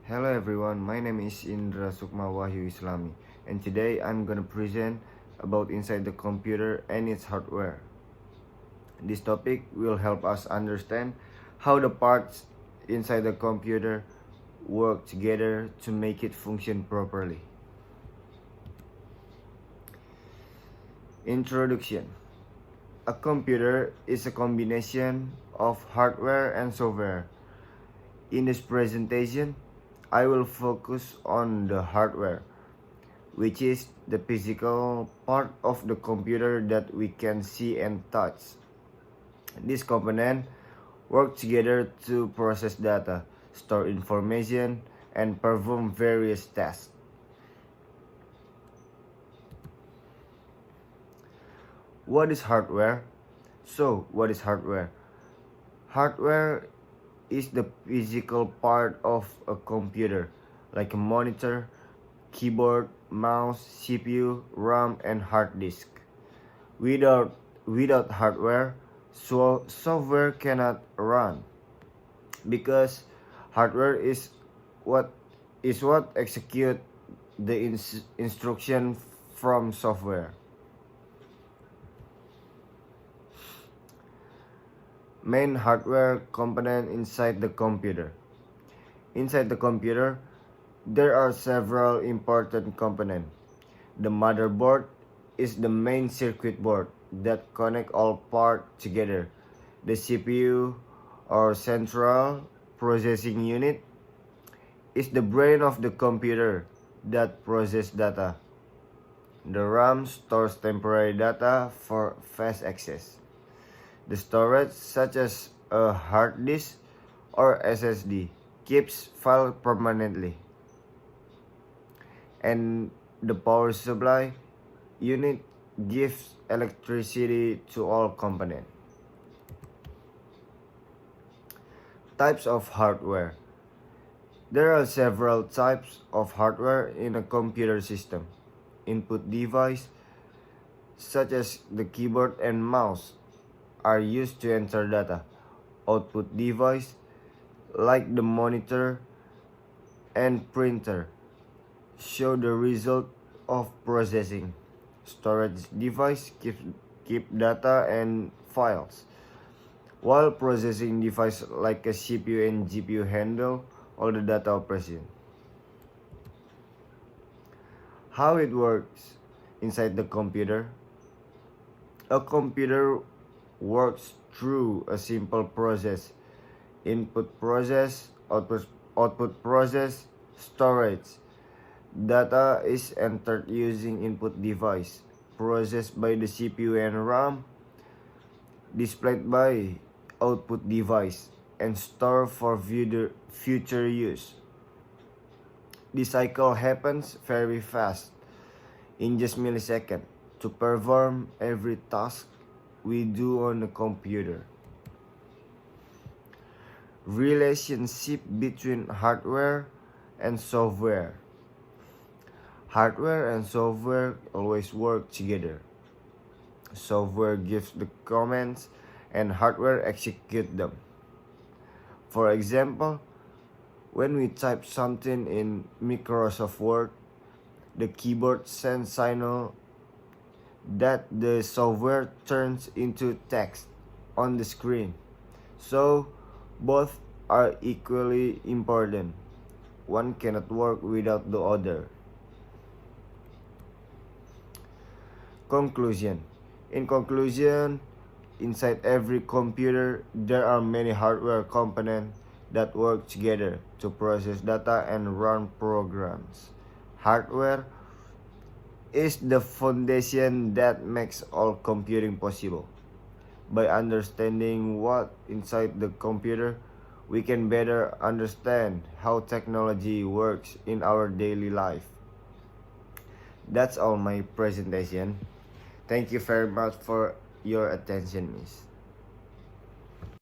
Hello everyone, my name is Indra Sukma Wahyu Islami, and today I'm gonna present about inside the computer and its hardware. This topic will help us understand how the parts inside the computer work together to make it function properly. Introduction. A computer is a combination of hardware and software. In this presentation, I will focus on the hardware, which is the physical part of the computer that we can see and touch. These components work together to process data, store information, and perform various tasks. What is hardware? What is hardware? Hardware is the physical part of a computer, like a monitor, keyboard, mouse, CPU, RAM, and hard disk. Without hardware, software cannot run, because hardware is what execute the instruction from software. Main hardware component inside the computer. Inside the computer, there are several important components. The motherboard is the main circuit board that connect all parts together. The CPU, or central processing unit, is the brain of the computer that processes data. The RAM stores temporary data for fast access. The storage, such as a hard disk or SSD, keeps files permanently. And the power supply unit gives electricity to all components. Types of hardware. There are several types of hardware in a computer system. Input device, such as the keyboard and mouse, are used to enter data. Output device, like the monitor and printer, show the result of processing. Storage device keep data and files, while processing device like a CPU and GPU handle all the data operation. How it works inside the computer. A computer works through a simple process: input process, output process, storage. Data is entered using input device, processed by the CPU and RAM, displayed by output device, and stored for future use. This cycle happens very fast, in just milliseconds, to perform every task we do on the computer. Relationship between hardware and software. Hardware and software always work together. Software gives the commands and hardware execute them. For example, when we type something in Microsoft Word, the keyboard sends signal that the software turns into text on the screen. So, both are equally important. One cannot work without the other. Conclusion. In conclusion, inside every computer, there are many hardware components that work together to process data and run programs. Hardware is the foundation that makes all computing possible. By understanding what inside the computer, we can better understand how technology works in our daily life. That's all my presentation. Thank you very much for your attention, miss.